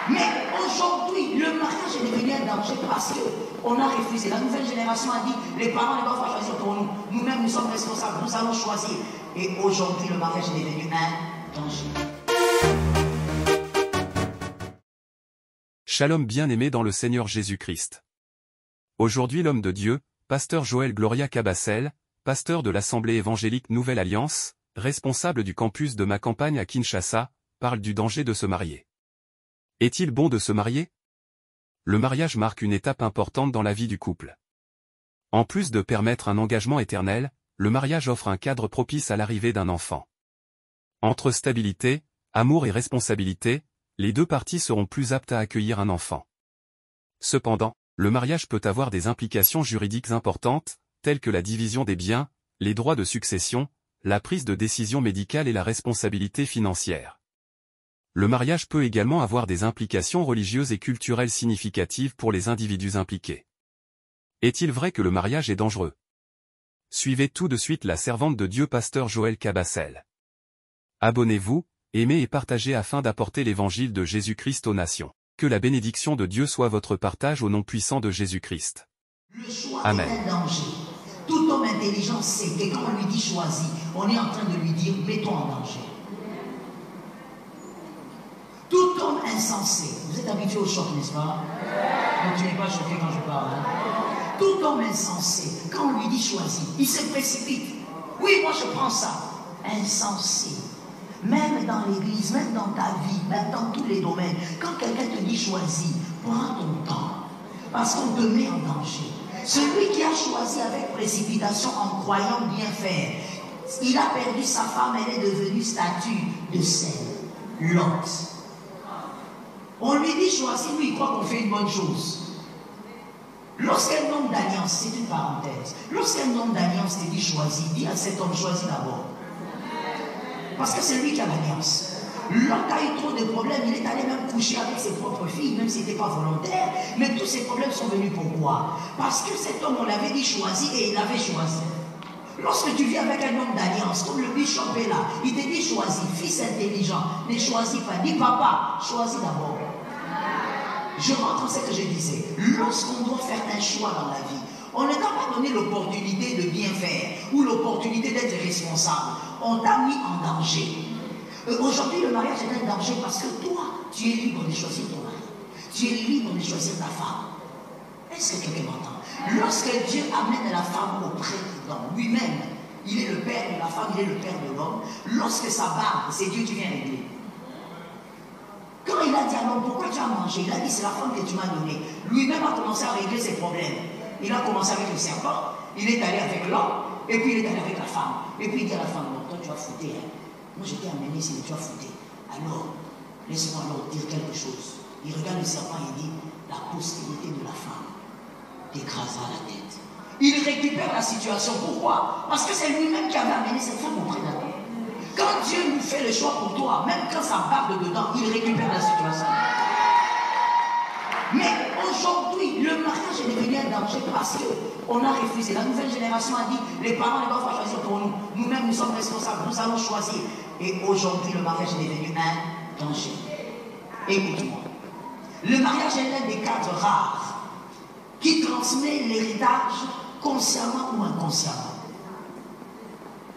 Mais aujourd'hui, le mariage est devenu un danger parce qu'on a refusé. La nouvelle génération a dit, les parents ne doivent pas choisir pour nous. Nous-mêmes, nous sommes responsables, nous allons choisir. Et aujourd'hui, le mariage est devenu un danger. Shalom bien-aimé dans le Seigneur Jésus-Christ. Aujourd'hui l'homme de Dieu, pasteur Joël Gloria Cabassel, pasteur de l'Assemblée évangélique Nouvelle Alliance, responsable du campus de ma campagne à Kinshasa, parle du danger de se marier. Est-il bon de se marier? Le mariage marque une étape importante dans la vie du couple. En plus de permettre un engagement éternel, le mariage offre un cadre propice à l'arrivée d'un enfant. Entre stabilité, amour et responsabilité, les deux parties seront plus aptes à accueillir un enfant. Cependant, le mariage peut avoir des implications juridiques importantes, telles que la division des biens, les droits de succession, la prise de décision médicale et la responsabilité financière. Le mariage peut également avoir des implications religieuses et culturelles significatives pour les individus impliqués. Est-il vrai que le mariage est dangereux? Suivez tout de suite la servante de Dieu pasteur Joël Cabassel. Abonnez-vous, aimez et partagez afin d'apporter l'évangile de Jésus-Christ aux nations. Que la bénédiction de Dieu soit votre partage au nom puissant de Jésus-Christ. Le choix Amen. est un danger. Tout homme intelligent sait que quand on lui dit choisis, on est en train de lui dire mets-toi en danger. Tout homme insensé, vous êtes habitué au choc, n'est-ce pas? Donc tu n'es pas choqué quand je parle. Hein? Tout homme insensé, quand on lui dit choisis, il se précipite. Oui, moi je prends ça. Insensé. Même dans l'église, même dans ta vie, même dans tous les domaines, quand quelqu'un te dit choisis, prends ton temps, parce qu'on te met en danger. Celui qui a choisi avec précipitation en croyant bien faire, il a perdu sa femme, elle est devenue statue de sel, Lot. On lui dit choisis, lui il croit qu'on fait une bonne chose. Lorsqu'un homme d'alliance, c'est une parenthèse, lorsqu'un homme d'alliance te dit choisis, dis à cet homme choisis d'abord. Parce que c'est lui qui a l'alliance. L'autre a eu trop de problèmes, il est allé même coucher avec ses propres filles, même si ce n'était pas volontaire. Mais tous ces problèmes sont venus pourquoi? Parce que cet homme, on l'avait dit choisi et il avait choisi. Lorsque tu vis avec un homme d'alliance, comme le bishop est là, il te dit choisis, fils intelligent, ne choisis pas. Dis papa, choisis d'abord. Je rentre en ce que je disais. Lorsqu'on doit faire un choix dans la vie, on ne t'a pas donné l'opportunité de bien faire ou l'opportunité d'être responsable. On t'a mis en danger. Aujourd'hui, le mariage est un danger parce que toi, tu es libre de choisir ton mari. Tu es libre de choisir ta femme. Est-ce que quelqu'un m'entend? Lorsque Dieu amène la femme auprès d'homme, lui-même, il est le père de la femme, il est le père de l'homme. Lorsque ça barre, c'est Dieu qui vient régler. Quand il a dit à l'homme, pourquoi tu as mangé? Il a dit, c'est la femme que tu m'as donnée. Lui-même a commencé à régler ses problèmes. Il a commencé avec le serpent, il est allé avec l'homme, et puis il est allé avec la femme. Et puis il dit à la femme, non, toi tu vas foutre. Hein. Moi je t'ai amené ici, mais tu vas foutre. Alors, laisse-moi alors dire quelque chose. Il regarde le serpent et il dit, la postérité de la femme t'écrasera la tête. Il récupère la situation. Pourquoi? Parce que c'est lui-même qui avait amené cette femme auprès d'elle. Quand Dieu nous fait le choix pour toi, même quand ça barre de dedans, il récupère la situation. Mais aujourd'hui, le mariage est devenu un danger parce qu'on a refusé. La nouvelle génération a dit, les parents ne doivent pas choisir pour nous. Nous-mêmes, nous sommes responsables, nous allons choisir. Et aujourd'hui, le mariage est devenu un danger. Écoute-moi. Le mariage est l'un des cadres rares qui transmet l'héritage consciemment ou inconsciemment.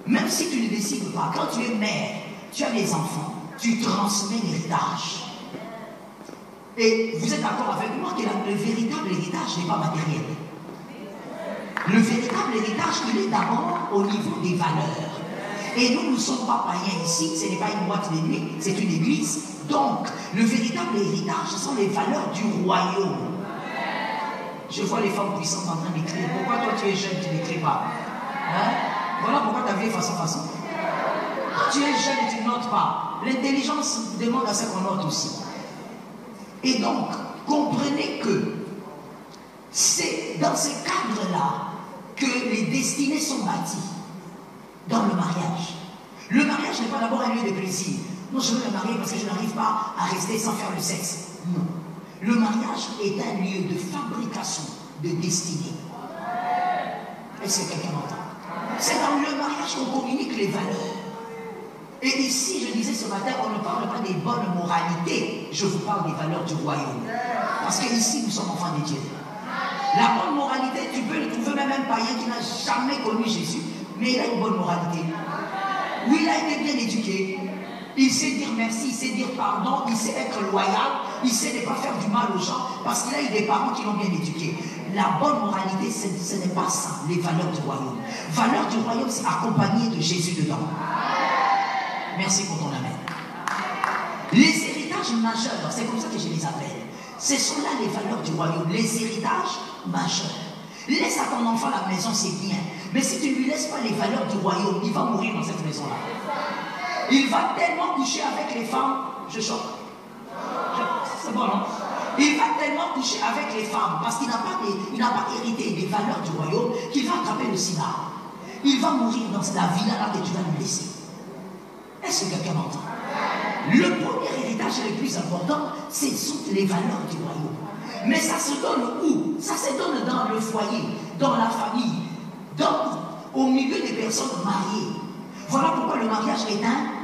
Même si tu ne décides pas, quand tu es mère, tu as des enfants, tu transmets l'héritage. Et vous êtes d'accord avec moi que le véritable héritage n'est pas matériel. Le véritable héritage, il est d'abord au niveau des valeurs. Et nous ne sommes pas païens ici, ce n'est pas une boîte de nuit, c'est une église. Donc, le véritable héritage, ce sont les valeurs du royaume. Je vois les femmes puissantes en train d'écrire. Pourquoi toi tu es jeune, tu n'écris pas? Hein? Voilà pourquoi ta vie est façon. Quand tu es jeune et tu ne notes pas, l'intelligence demande à ce qu'on note aussi. Et donc, comprenez que c'est dans ce cadre-là que les destinées sont bâties dans le mariage. Le mariage n'est pas d'abord un lieu de plaisir. Non, je veux me marier parce que je n'arrive pas à rester sans faire le sexe. Non. Le mariage est un lieu de fabrication de destinée. Est-ce que quelqu'un m'entend? C'est dans le mariage qu'on communique les valeurs. Et ici, je disais ce matin, on ne parle pas des bonnes moralités. je vous parle des valeurs du royaume. Parce qu'ici, nous sommes enfants de Dieu. La bonne moralité, tu peux le trouver même un païen qui n'a jamais connu Jésus, mais il a une bonne moralité. Oui, il a été bien éduqué. Il sait dire merci, il sait dire pardon, il sait être loyal, il sait ne pas faire du mal aux gens, parce qu'il a eu des parents qui l'ont bien éduqué. La bonne moralité, ce n'est pas ça, les valeurs du royaume. Valeurs du royaume, c'est accompagné de Jésus dedans. Merci pour ton amen. Les héritages majeurs, c'est comme ça que je les appelle. Ce sont là les valeurs du royaume, les héritages majeurs. Laisse à ton enfant la maison, c'est bien. Mais si tu ne lui laisses pas les valeurs du royaume, il va mourir dans cette maison-là. Il va tellement coucher avec les femmes, je choque. C'est bon, non? Il va tellement coucher avec les femmes parce qu'il n'a pas hérité des valeurs du royaume qu'il va attraper le sida. Il va mourir dans la villa-là que tu vas lui laisser. Est-ce que quelqu'un m'entend? Le premier héritage le plus important, ce sont les valeurs du royaume. Mais ça se donne où? Ça se donne dans le foyer, dans la famille, au milieu des personnes mariées. Voilà pourquoi le mariage est un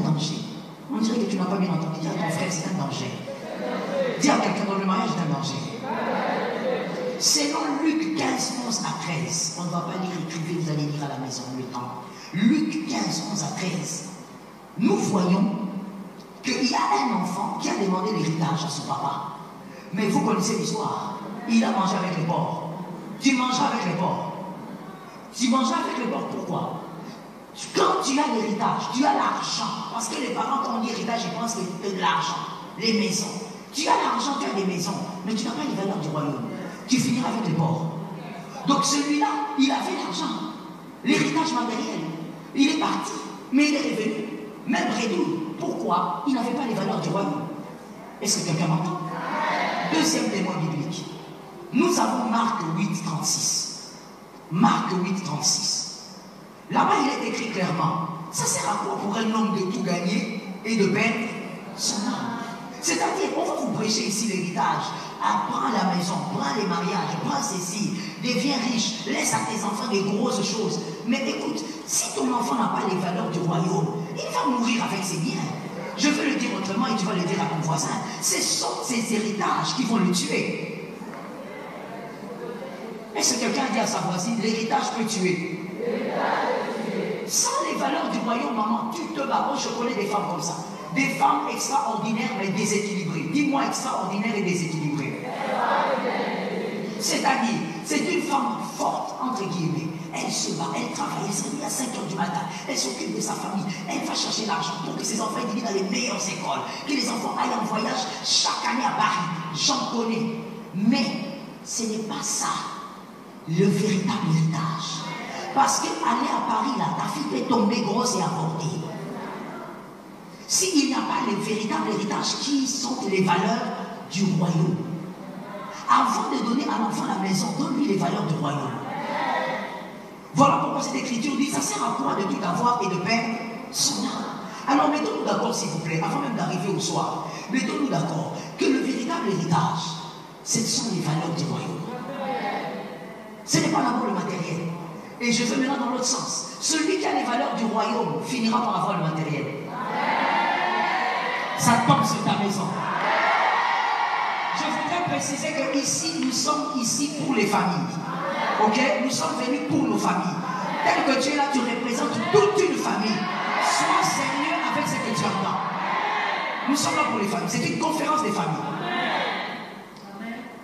danger. On dirait que tu n'as pas bien entendu. Dis à ton frère, c'est un danger. Dis à quelqu'un dans le mariage, c'est un danger. Selon Luc 15, 11 à 13, on ne va pas lire, écrivez, vous allez lire à la maison le temps. Luc 15, 11 à 13, nous voyons qu'il y a un enfant qui a demandé l'héritage à son papa. Mais vous connaissez l'histoire. Il a mangé avec les porcs. Tu mangeras avec les porcs. Tu mangeras avec les porcs, pourquoi? Quand tu as l'héritage, tu as l'argent. Parce que les parents, quand on dit héritage, ils pensent que c'est de l'argent. Les maisons. Tu as l'argent, tu as des maisons. Mais tu n'as pas les valeurs du royaume. Tu finiras avec les porcs. Donc celui-là, il avait l'argent. L'héritage matériel. Il est parti. Mais il est revenu. Même Rédoux. Pourquoi? Il n'avait pas les valeurs du royaume. Est-ce que quelqu'un m'entend? Deuxième témoin biblique. Nous avons Marc 8, 36. Marc 8, 36. Là-bas, il est écrit clairement. Ça sert à quoi pour un homme de tout gagner et de perdre son âme? C'est-à-dire, on va vous prêcher ici l'héritage. Prends la maison, prends les mariages, prends ceci, deviens riche, laisse à tes enfants des grosses choses. Mais écoute, si ton enfant n'a pas les valeurs du royaume, il va mourir avec ses biens. Je veux le dire autrement et tu vas le dire à ton voisin. Ce sont ces héritages qui vont le tuer. Est-ce que quelqu'un dit à sa voisine, l'héritage peut tuer? Sans les valeurs du royaume, maman, tu te bats. Je connais des femmes comme ça. Des femmes extraordinaires mais déséquilibrées. Dis-moi extraordinaire et déséquilibrée. C'est-à-dire, c'est une femme forte, entre guillemets. Elle se bat, elle travaille, elle se réveille à 5 h du matin. Elle s'occupe de sa famille. Elle va chercher l'argent pour que ses enfants étudient dans les meilleures écoles. Que les enfants aillent en voyage chaque année à Paris. J'en connais. Mais ce n'est pas ça le véritable héritage. Parce qu'aller à Paris, là, ta fille peut tomber grosse et avorter. S'il n'y a pas le véritable héritage, qui sont les valeurs du royaume? Avant de donner à l'enfant la maison, donne-lui les valeurs du royaume. Voilà pourquoi cette écriture dit, ça sert à quoi de tout avoir et de perdre son âme? Alors mettons-nous d'accord, s'il vous plaît, avant même d'arriver au soir, mettons-nous d'accord que le véritable héritage, ce sont les valeurs du royaume. Ce n'est pas d'abord le matériel. Et je veux maintenant dans l'autre sens. Celui qui a les valeurs du royaume finira par avoir le matériel. Ça tombe sur ta maison. Je voudrais préciser que ici, nous sommes ici pour les familles. Ok? Nous sommes venus pour nos familles. Tel que tu es là, tu représentes toute une famille. Sois sérieux avec ce que tu entends. Nous sommes là pour les familles. C'est une conférence des familles.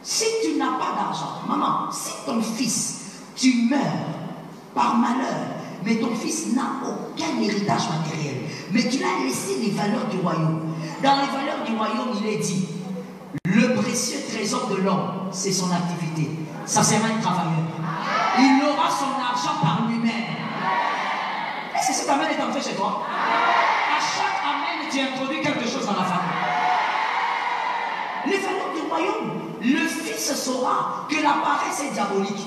Si tu n'as pas d'argent, maman, si ton fils, tu meurs par malheur, mais ton fils n'a aucun héritage matériel, mais tu l'as laissé les valeurs du royaume. Dans les valeurs du royaume, il est dit, le précieux trésor de l'homme, c'est son activité. Ça sera un travailleur. Il aura son argent par lui-même. Est-ce que cet amen est entré chez toi? À chaque amen, tu introduis quelque chose dans la famille. Les valeurs du royaume, le fils saura que la paresse est diabolique.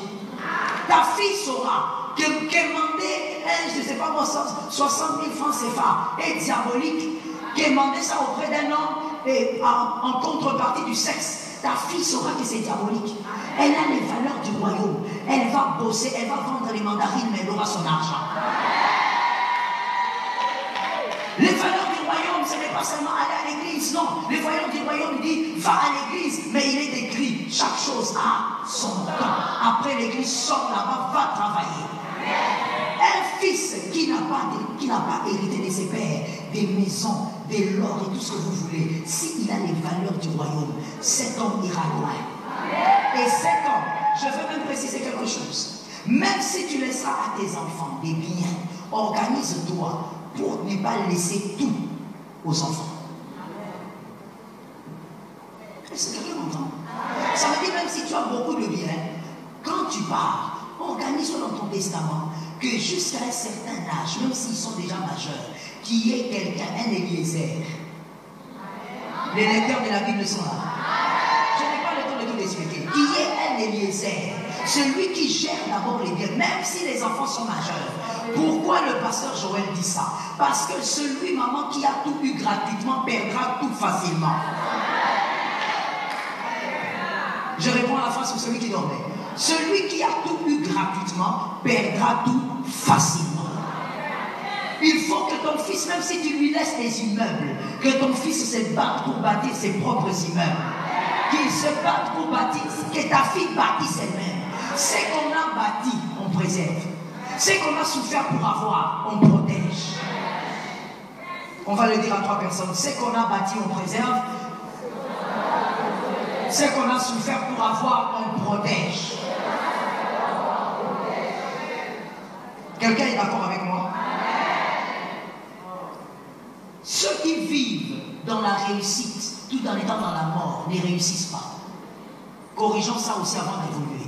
Ta fille saura que demander, je ne sais pas moi, 60 000 francs CFA est diabolique. Demander ça auprès d'un homme et en contrepartie du sexe. Ta fille saura que c'est diabolique. Elle a les valeurs du royaume. Elle va bosser, elle va vendre les mandarines, mais elle aura son argent. Les valeurs du royaume, ce n'est pas seulement aller à l'église, non. Les voyants du royaume disent, va à l'église, mais il est écrit, chaque chose a son temps. Après l'église, sort là-bas, va travailler. Un fils qui n'a pas hérité de ses pères, des maisons, de l'or et tout ce que vous voulez, s'il a les valeurs du royaume, cet homme ira loin. Et cet homme, je veux même préciser quelque chose. Même si tu laisseras à tes enfants des biens, organise-toi pour ne pas laisser tout aux enfants. Est-ce que quelqu'un m'entend? Ça veut dire même si tu as beaucoup de biens, quand tu pars, organise-toi dans ton testament que jusqu'à un certain âge, même s'ils sont déjà majeurs, qu'il y ait quelqu'un, un Eliezer. Les lecteurs de la Bible sont là. Je n'ai pas le temps de tout expliquer. Qu'il y ait un Eliezer, celui qui gère d'abord les biens, même si les enfants sont majeurs. Pourquoi le pasteur Joël dit ça? Parce que celui, maman, qui a tout eu gratuitement, perdra tout facilement. Je réponds à la phrase pour celui qui dormait. Celui qui a tout eu gratuitement perdra tout facilement. Il faut que ton fils, même si tu lui laisses des immeubles, que ton fils se batte pour bâtir ses propres immeubles. Qu'il se batte pour bâtir, que ta fille bâtisse elle-même. Ce qu'on a bâti, on préserve. Ce qu'on a souffert pour avoir, on protège. On va le dire à 3 personnes. Ce qu'on a bâti, on préserve. Ce qu'on a souffert pour avoir, on protège. Quelqu'un est d'accord avec moi? Ceux qui vivent dans la réussite, tout en étant dans la mort, ne réussissent pas. Corrigeons ça aussi avant d'évoluer.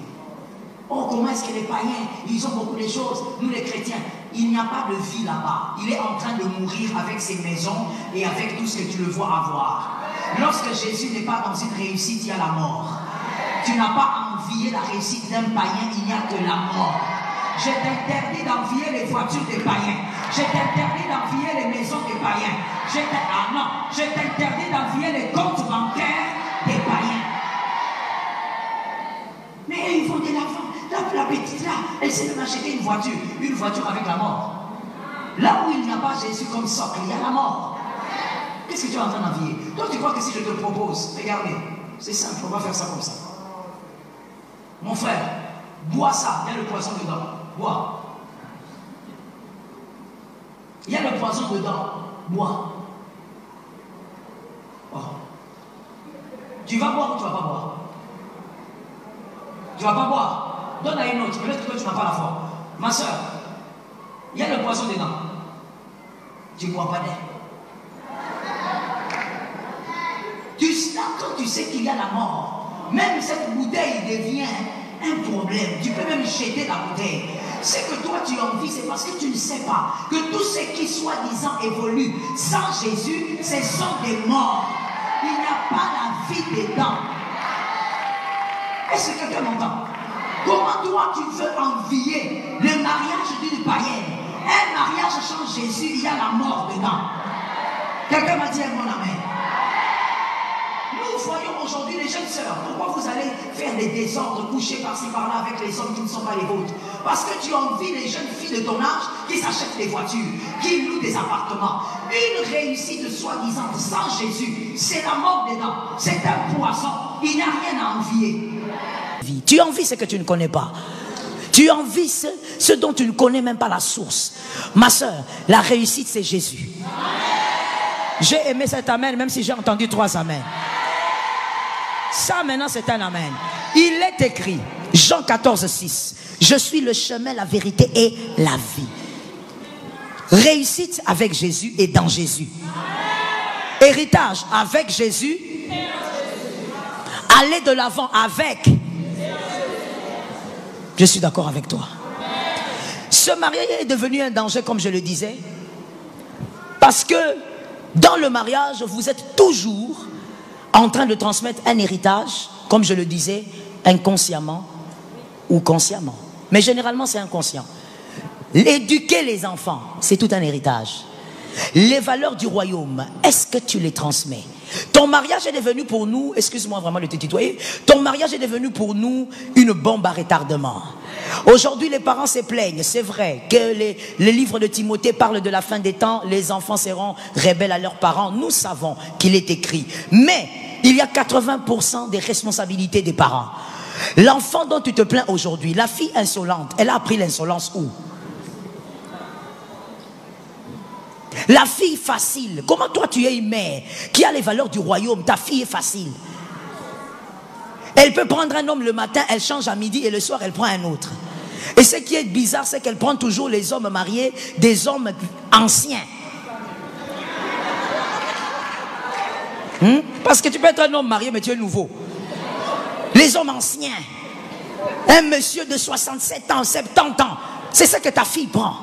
Oh, comment est-ce que les païens, ils ont beaucoup de choses? Nous les chrétiens, il n'y a pas de vie là-bas. Il est en train de mourir avec ses maisons et avec tout ce que tu le vois avoir. Lorsque Jésus n'est pas dans une réussite, il y a la mort. Tu n'as pas envié la réussite d'un païen, il n'y a que la mort. Je t'interdis d'envier les voitures des païens. Je t'interdis d'envier les maisons des païens. Je t'interdis d'envier les comptes bancaires des païens. Mais ils font de l'argent. La petite là, elle sait même acheter une voiture avec la mort. Là où il n'y a pas Jésus comme socle, il y a la mort. Qu'est-ce que tu es en train d'envier? Toi, tu crois que si je te propose, regardez, c'est simple, on va faire ça comme ça. Mon frère, bois ça, il y a le poison dedans. Bois. Il y a le poison dedans. Bois. Oh. Tu vas boire ou tu ne vas pas boire? Tu ne vas pas boire. Donne à une autre. Peut-être que tu n'as pas la foi. Ma soeur, il y a le poison dedans. Tu ne bois pas d'air. Quand tu sais qu'il y a la mort, même cette bouteille devient un problème. Tu peux même jeter la bouteille. Ce que toi tu envies, c'est parce que tu ne sais pas que tout ce qui soi-disant évolue sans Jésus, ce sont des morts. Il n'y a pas la vie dedans. Est-ce que quelqu'un m'entend? Comment toi tu veux envier le mariage d'une païenne? Un mariage sans Jésus, il y a la mort dedans. Quelqu'un m'a dit un bon amen. Nous voyons aujourd'hui les jeunes sœurs. Pourquoi vous allez faire des désordres, coucher par-ci par-là avec les hommes qui ne sont pas les vôtres? Parce que tu envies les jeunes filles de ton âge qui s'achètent des voitures, qui louent des appartements. Une réussite soi-disant sans Jésus, c'est la mort dedans. C'est un poison. Il n'y a rien à envier. Tu envies ce que tu ne connais pas. Tu envies ce dont tu ne connais même pas la source. Ma soeur, la réussite c'est Jésus. J'ai aimé cet amen, même si j'ai entendu 3 amens. Ça maintenant c'est un amen. Il est écrit, Jean 14, 6. Je suis le chemin, la vérité et la vie. Réussite avec Jésus et dans Jésus. Héritage avec Jésus. Aller de l'avant avec. Je suis d'accord avec toi. Ce mariage est devenu un danger, comme je le disais, parce que dans le mariage, vous êtes toujours en train de transmettre un héritage, comme je le disais, inconsciemment ou consciemment. Mais généralement, c'est inconscient. Éduquer les enfants, c'est tout un héritage. Les valeurs du royaume, est-ce que tu les transmets? Ton mariage est devenu pour nous, excuse-moi vraiment de te tutoyer, ton mariage est devenu pour nous une bombe à retardement. Aujourd'hui, les parents se plaignent. C'est vrai que les livres de Timothée parlent de la fin des temps. Les enfants seront rebelles à leurs parents. Nous savons qu'il est écrit. Mais il y a 80% des responsabilités des parents. L'enfant dont tu te plains aujourd'hui, la fille insolente, elle a appris l'insolence où? La fille facile, comment toi tu es une mère qui a les valeurs du royaume, ta fille est facile. Elle peut prendre un homme le matin, elle change à midi et le soir elle prend un autre. Et ce qui est bizarre, c'est qu'elle prend toujours les hommes mariés, des hommes anciens. Parce que tu peux être un homme marié mais tu es nouveau. Les hommes anciens, un monsieur de 67 ans, 70 ans, c'est ça que ta fille prend.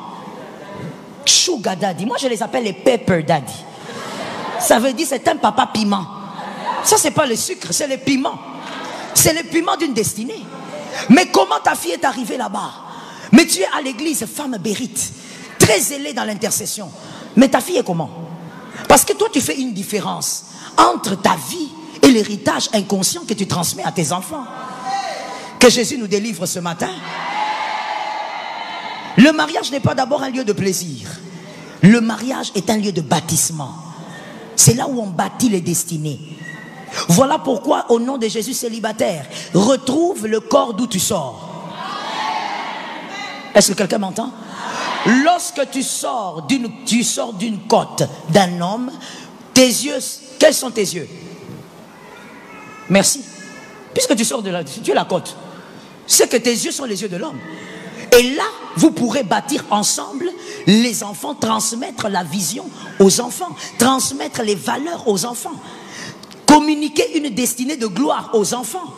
Sugar daddy, moi je les appelle les pepper daddy. Ça veut dire c'est un papa piment. Ça c'est pas le sucre, c'est le piment. C'est le piment d'une destinée. Mais comment ta fille est arrivée là-bas? Mais tu es à l'église, femme bérite, très zélée dans l'intercession. Mais ta fille est comment? Parce que toi tu fais une différence entre ta vie et l'héritage inconscient que tu transmets à tes enfants. Que Jésus nous délivre ce matin. Le mariage n'est pas d'abord un lieu de plaisir. Le mariage est un lieu de bâtissement. C'est là où on bâtit les destinées. Voilà pourquoi, au nom de Jésus célibataire, retrouve le corps d'où tu sors. Est-ce que quelqu'un m'entend? Lorsque tu sors d'une côte d'un homme, tes yeux, quels sont tes yeux? Merci. Puisque tu sors de là, tu es la côte. C'est que tes yeux sont les yeux de l'homme. Et là, vous pourrez bâtir ensemble les enfants, transmettre la vision aux enfants, transmettre les valeurs aux enfants, communiquer une destinée de gloire aux enfants.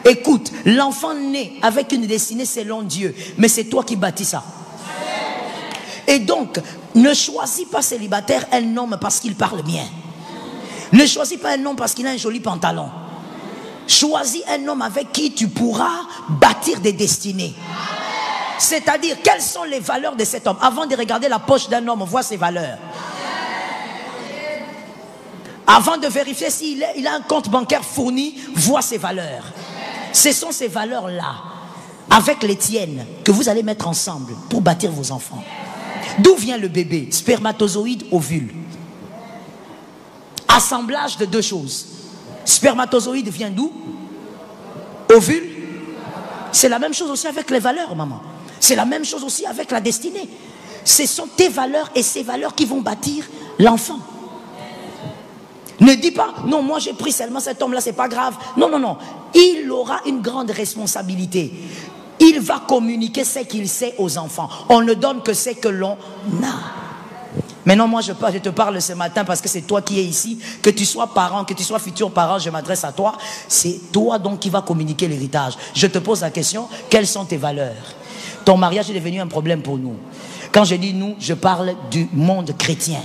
Écoute, l'enfant naît avec une destinée selon Dieu, mais c'est toi qui bâtis ça. Et donc, ne choisis pas célibataire un homme parce qu'il parle bien. Ne choisis pas un homme parce qu'il a un joli pantalon. Choisis un homme avec qui tu pourras bâtir des destinées. C'est-à-dire, quelles sont les valeurs de cet homme? Avant de regarder la poche d'un homme, vois ses valeurs. Avant de vérifier s'il a un compte bancaire fourni, vois ses valeurs. Ce sont ces valeurs-là, avec les tiennes, que vous allez mettre ensemble pour bâtir vos enfants. D'où vient le bébé? Spermatozoïde, ovule. Assemblage de deux choses. Spermatozoïde vient d'où? Ovule. C'est la même chose aussi avec les valeurs, maman. C'est la même chose aussi avec la destinée. Ce sont tes valeurs et ces valeurs qui vont bâtir l'enfant. Ne dis pas, non, moi j'ai pris seulement cet homme-là, c'est pas grave. Non, non, non. Il aura une grande responsabilité. Il va communiquer ce qu'il sait aux enfants. On ne donne que ce que l'on a. Maintenant, moi je te parle ce matin parce que c'est toi qui es ici. Que tu sois parent, que tu sois futur parent, je m'adresse à toi. C'est toi donc qui va communiquer l'héritage. Je te pose la question, quelles sont tes valeurs? Ton mariage est devenu un problème pour nous. Quand je dis nous, je parle du monde chrétien.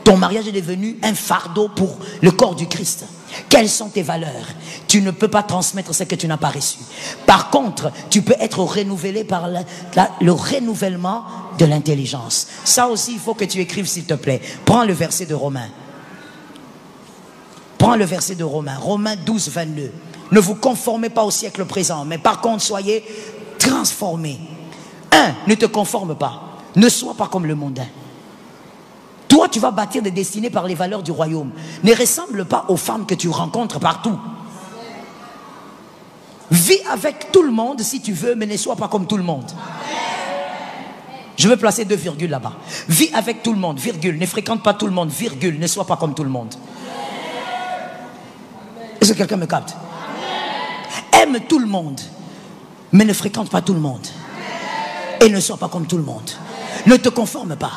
Ton mariage est devenu un fardeau pour le corps du Christ. Quelles sont tes valeurs? Tu ne peux pas transmettre ce que tu n'as pas reçu. Par contre, tu peux être renouvelé par le renouvellement de l'intelligence. Ça aussi, il faut que tu écrives, s'il te plaît. Prends le verset de Romains. Prends le verset de Romains. Romains 12, 22. Ne vous conformez pas au siècle présent, mais par contre, soyez transformés. Ne te conforme pas. Ne sois pas comme le mondain. Toi, tu vas bâtir des destinées par les valeurs du royaume. Ne ressemble pas aux femmes que tu rencontres partout. Vis avec tout le monde si tu veux, mais ne sois pas comme tout le monde. Je veux placer 2 virgules là-bas. Vis avec tout le monde, virgule. Ne fréquente pas tout le monde, virgule. Ne sois pas comme tout le monde. Est-ce que quelqu'un me capte? Aime tout le monde, mais ne fréquente pas tout le monde. Et ne sois pas comme tout le monde. Ne te conforme pas.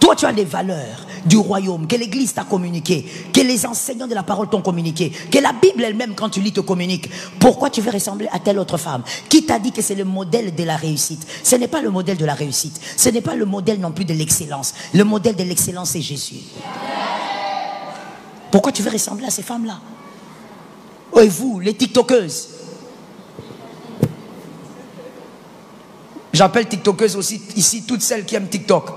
Toi, tu as des valeurs du royaume que l'Église t'a communiqué, que les enseignants de la parole t'ont communiqué, que la Bible elle-même, quand tu lis, te communique. Pourquoi tu veux ressembler à telle autre femme? Qui t'a dit que c'est le modèle de la réussite? Ce n'est pas le modèle de la réussite. Ce n'est pas le modèle non plus de l'excellence. Le modèle de l'excellence, c'est Jésus. Pourquoi tu veux ressembler à ces femmes-là? Oh, et vous, les tiktokeuses? J'appelle tiktokeuses aussi ici toutes celles qui aiment TikTok.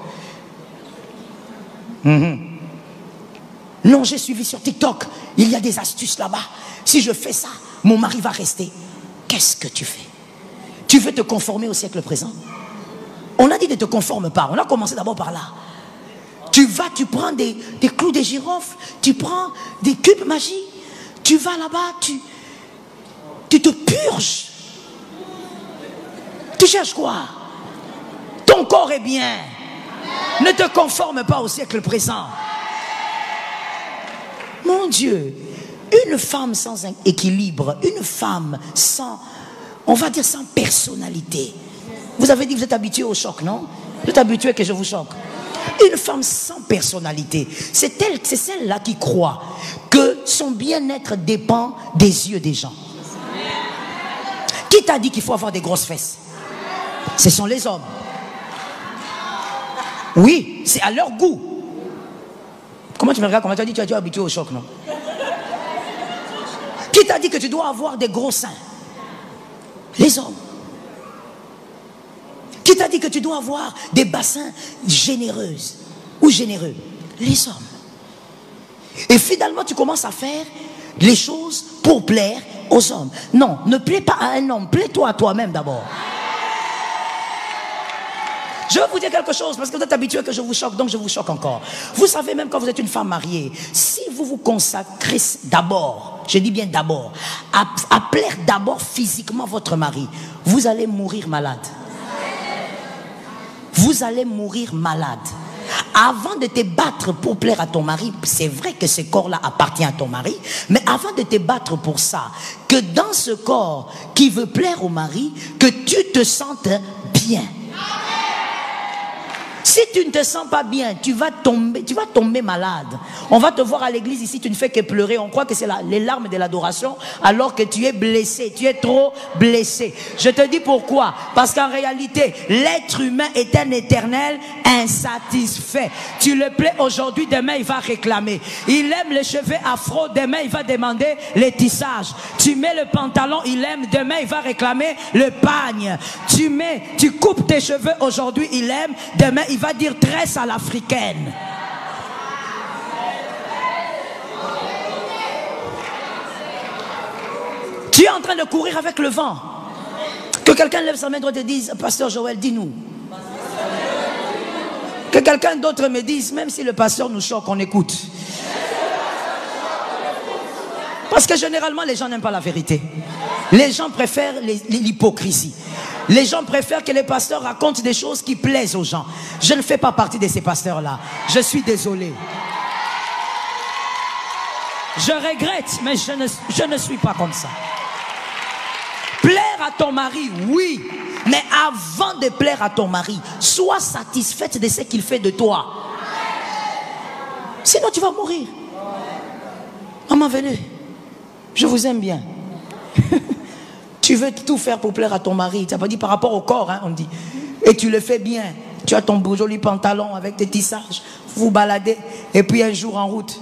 Non, j'ai suivi sur TikTok. Il y a des astuces là-bas. Si je fais ça, mon mari va rester. Qu'est-ce que tu fais? Tu veux te conformer au siècle présent? On a dit ne te conforme pas. On a commencé d'abord par là. Tu vas, tu prends des clous de girofle, tu prends des cubes magiques. Tu vas là-bas, tu te purges. Tu cherches quoi? Ton corps est bien. Ne te conforme pas au siècle présent. Mon Dieu, une femme sans équilibre, une femme sans, on va dire sans personnalité. Vous avez dit que vous êtes habitué au choc, non? Vous êtes habitué que je vous choque. Une femme sans personnalité, c'est celle-là qui croit que son bien-être dépend des yeux des gens. Qui t'a dit qu'il faut avoir des grosses fesses? Ce sont les hommes. Oui, c'est à leur goût. Comment tu me regardes? Comment tu as dit que tu es habitué au choc, non? Qui t'a dit que tu dois avoir des gros seins? Les hommes. Qui t'a dit que tu dois avoir des bassins généreuses ou généreux? Les hommes. Et finalement, tu commences à faire les choses pour plaire aux hommes. Non, ne plais pas à un homme, plais-toi à toi-même d'abord. Je vais vous dire quelque chose parce que vous êtes habitué que je vous choque, donc je vous choque encore. Vous savez, même quand vous êtes une femme mariée, si vous vous consacrez d'abord, je dis bien d'abord, à plaire d'abord physiquement votre mari, vous allez mourir malade. Vous allez mourir malade. Avant de te battre pour plaire à ton mari, c'est vrai que ce corps-là appartient à ton mari, mais avant de te battre pour ça, que dans ce corps qui veut plaire au mari, que tu te sentes bien. Si tu ne te sens pas bien, tu vas tomber malade. On va te voir à l'église ici, tu ne fais que pleurer. On croit que c'est les larmes de l'adoration alors que tu es blessé, tu es trop blessé. Je te dis pourquoi. Parce qu'en réalité, l'être humain est un éternel insatisfait. Tu le plais aujourd'hui, demain il va réclamer. Il aime les cheveux afro, demain il va demander les tissages. Tu mets le pantalon, il aime, demain il va réclamer le pagne. Tu coupes tes cheveux aujourd'hui, il aime, demain il va dire tresse à l'africaine. Tu es en train de courir avec le vent. Que quelqu'un lève sa main droite et dise, pasteur Joël, dis-nous. Que quelqu'un d'autre me dise, même si le pasteur nous choque, on écoute. Parce que généralement les gens n'aiment pas la vérité. Les gens préfèrent l'hypocrisie. Les gens préfèrent que les pasteurs racontent des choses qui plaisent aux gens. Je ne fais pas partie de ces pasteurs-là. Je suis désolé. Je regrette, mais je ne suis pas comme ça. Plaire à ton mari, oui. Mais avant de plaire à ton mari, sois satisfaite de ce qu'il fait de toi. Sinon tu vas mourir. Maman, venez. Je vous aime bien. Tu veux tout faire pour plaire à ton mari. Tu n'as pas dit par rapport au corps, hein, on dit. Et tu le fais bien. Tu as ton beau joli pantalon avec tes tissages. Vous baladez. Et puis un jour en route.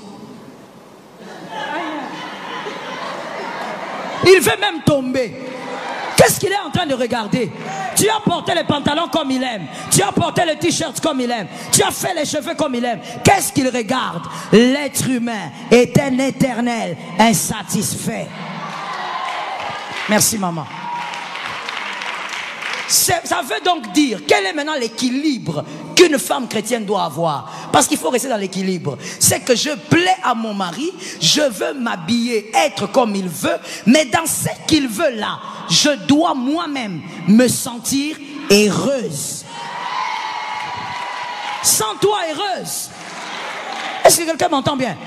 Il veut même tomber. Qu'est-ce qu'il est en train de regarder? Tu as porté les pantalons comme il aime. Tu as porté les t-shirts comme il aime. Tu as fait les cheveux comme il aime. Qu'est-ce qu'il regarde? L'être humain est un éternel insatisfait. Merci maman. Ça veut donc dire, quel est maintenant l'équilibre qu'une femme chrétienne doit avoir? Parce qu'il faut rester dans l'équilibre. C'est que je plais à mon mari, je veux m'habiller, être comme il veut, mais dans ce qu'il veut là, je dois moi-même me sentir heureuse. Sens-toi heureuse. Est-ce que quelqu'un m'entend bien?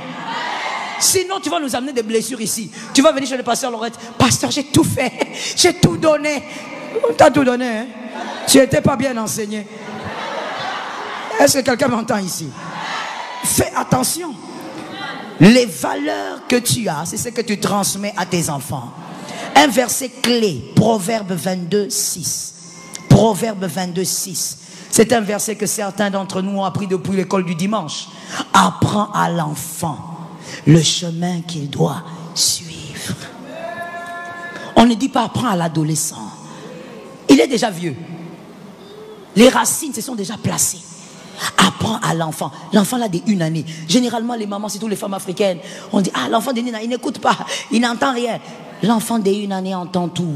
Sinon, tu vas nous amener des blessures ici. Tu vas venir chez le pasteur Laurette. Pasteur, j'ai tout fait. J'ai tout donné. Tu as tout donné, hein? Tu n'étais pas bien enseigné. Est-ce que quelqu'un m'entend ici? Fais attention. Les valeurs que tu as, c'est ce que tu transmets à tes enfants. Un verset clé, Proverbe 22, 6. Proverbe 22, 6. C'est un verset que certains d'entre nous ont appris depuis l'école du dimanche. Apprends à l'enfant le chemin qu'il doit suivre. On ne dit pas apprends à l'adolescent. Il est déjà vieux. Les racines se sont déjà placées. Apprends à l'enfant. L'enfant là d'1 année. Généralement les mamans, surtout les femmes africaines, on dit ah l'enfant d'1 année, il n'écoute pas, il n'entend rien. L'enfant d'1 année entend tout.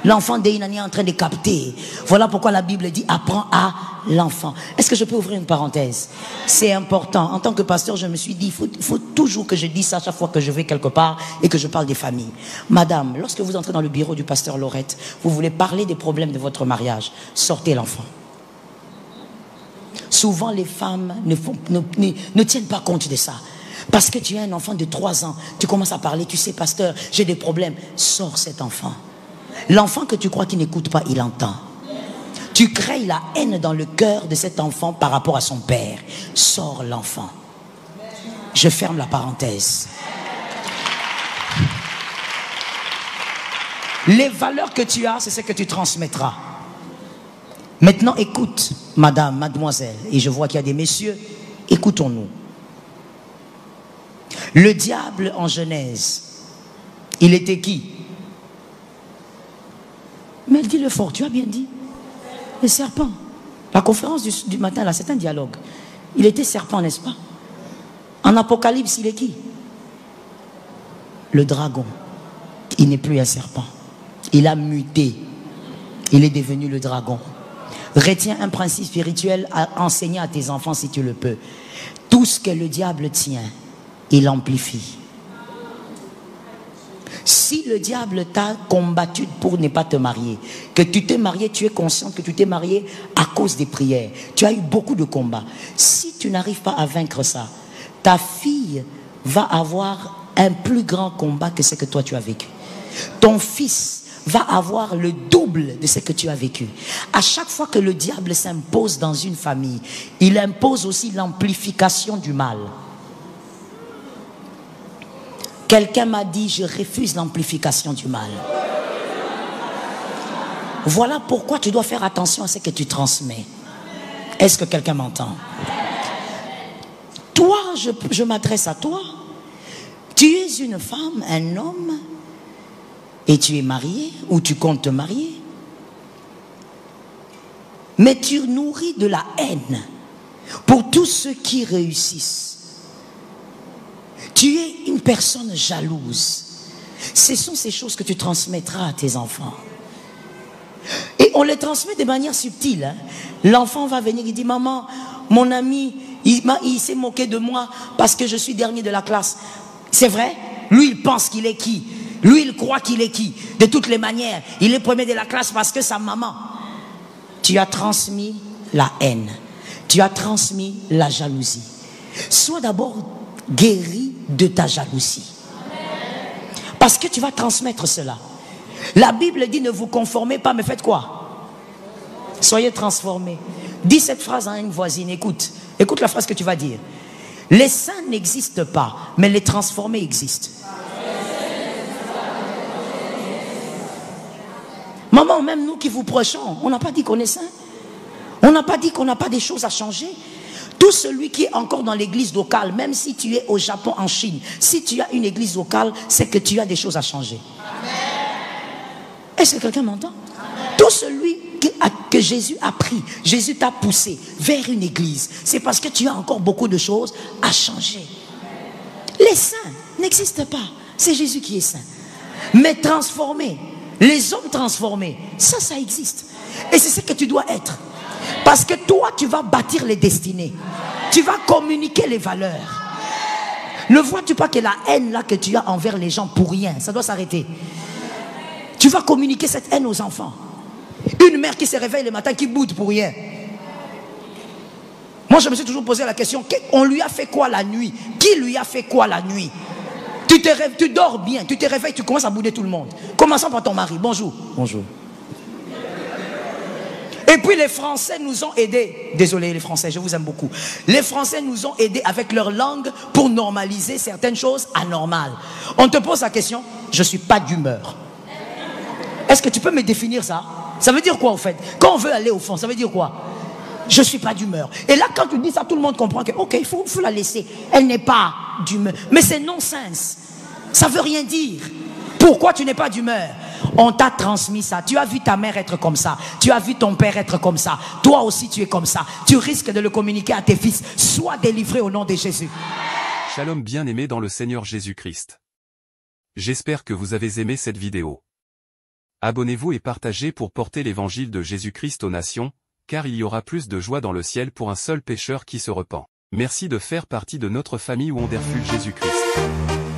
L'enfant d'1 année est en train de capter. Voilà pourquoi la Bible dit apprends à l'enfant. Est-ce que je peux ouvrir une parenthèse? C'est important. En tant que pasteur, je me suis dit, il faut toujours que je dise ça chaque fois que je vais quelque part et que je parle des familles. Madame, lorsque vous entrez dans le bureau du pasteur Laurette, vous voulez parler des problèmes de votre mariage, sortez l'enfant. Souvent, les femmes ne tiennent pas compte de ça. Parce que tu as un enfant de 3 ans, tu commences à parler, tu sais, pasteur, j'ai des problèmes. Sors cet enfant. L'enfant que tu crois qu'il n'écoute pas, il entend. Tu crées la haine dans le cœur de cet enfant par rapport à son père. Sors l'enfant. Je ferme la parenthèse. Les valeurs que tu as, c'est ce que tu transmettras. Maintenant, écoute, madame, mademoiselle, et je vois qu'il y a des messieurs, écoutons-nous. Le diable en Genèse, il était qui? Mais dis-le fort, tu as bien dit. Le serpent. La conférence du matin, là, c'est un dialogue. Il était serpent, n'est-ce pas? En Apocalypse, il est qui? Le dragon. Il n'est plus un serpent. Il a muté. Il est devenu le dragon. Retiens un principe spirituel à enseigner à tes enfants si tu le peux. Tout ce que le diable tient, il amplifie. Si le diable t'a combattu pour ne pas te marier, que tu t'es marié, tu es conscient que tu t'es marié à cause des prières, tu as eu beaucoup de combats. Si tu n'arrives pas à vaincre ça, ta fille va avoir un plus grand combat que ce que toi tu as vécu. Ton fils va avoir le double de ce que tu as vécu. À chaque fois que le diable s'impose dans une famille, il impose aussi l'amplification du mal. Quelqu'un m'a dit, je refuse l'amplification du mal. Voilà pourquoi tu dois faire attention à ce que tu transmets. Est-ce que quelqu'un m'entend? Toi, je m'adresse à toi. Tu es une femme, un homme, et tu es marié ou tu comptes te marier. Mais tu nourris de la haine pour tous ceux qui réussissent. Tu es une personne jalouse. Ce sont ces choses que tu transmettras à tes enfants. Et on les transmet de manière subtile. Hein. L'enfant va venir, il dit, maman, mon ami, il s'est moqué de moi parce que je suis dernier de la classe. C'est vrai? Lui, il pense qu'il est qui? Lui, il croit qu'il est qui? De toutes les manières, il est premier de la classe parce que sa maman. Tu as transmis la haine. Tu as transmis la jalousie. Sois d'abord guéri de ta jalousie. Parce que tu vas transmettre cela. La Bible dit ne vous conformez pas, mais faites quoi? Soyez transformés. Dis cette phrase à une voisine, écoute. Écoute la phrase que tu vas dire. Les saints n'existent pas, mais les transformés existent. Maman, même nous qui vous prêchons, on n'a pas dit qu'on est saint. On n'a pas dit qu'on n'a pas des choses à changer. Tout celui qui est encore dans l'église locale, même si tu es au Japon, en Chine, si tu as une église locale, c'est que tu as des choses à changer. Est-ce que quelqu'un m'entend? Tout celui que Jésus a pris, Jésus t'a poussé vers une église, c'est parce que tu as encore beaucoup de choses à changer. Les saints n'existent pas, c'est Jésus qui est saint. Mais transformés, les hommes transformés, ça existe. Et c'est ce que tu dois être. Parce que toi, tu vas bâtir les destinées. Tu vas communiquer les valeurs. Ne vois-tu pas que la haine là que tu as envers les gens pour rien, ça doit s'arrêter. Tu vas communiquer cette haine aux enfants. Une mère qui se réveille le matin, qui boude pour rien. Moi, je me suis toujours posé la question, on lui a fait quoi la nuit? Qui lui a fait quoi la nuit? Tu dors bien, tu te réveilles, tu commences à bouder tout le monde. Commençons par ton mari. Bonjour. Bonjour. Et puis les Français nous ont aidés. Désolé les Français, je vous aime beaucoup. Les Français nous ont aidés avec leur langue pour normaliser certaines choses anormales. On te pose la question, je ne suis pas d'humeur. Est-ce que tu peux me définir ça? Ça veut dire quoi en fait? Quand on veut aller au fond, ça veut dire quoi? Je ne suis pas d'humeur. Et là quand tu dis ça, tout le monde comprend que ok, il faut la laisser. Elle n'est pas d'humeur. Mais c'est non-sens. Ça ne veut rien dire. Pourquoi tu n'es pas d'humeur? On t'a transmis ça. Tu as vu ta mère être comme ça. Tu as vu ton père être comme ça. Toi aussi tu es comme ça. Tu risques de le communiquer à tes fils. Sois délivré au nom de Jésus. Shalom bien-aimés dans le Seigneur Jésus-Christ. J'espère que vous avez aimé cette vidéo. Abonnez-vous et partagez pour porter l'évangile de Jésus-Christ aux nations, car il y aura plus de joie dans le ciel pour un seul pécheur qui se repent. Merci de faire partie de notre famille Wonderful Jésus-Christ.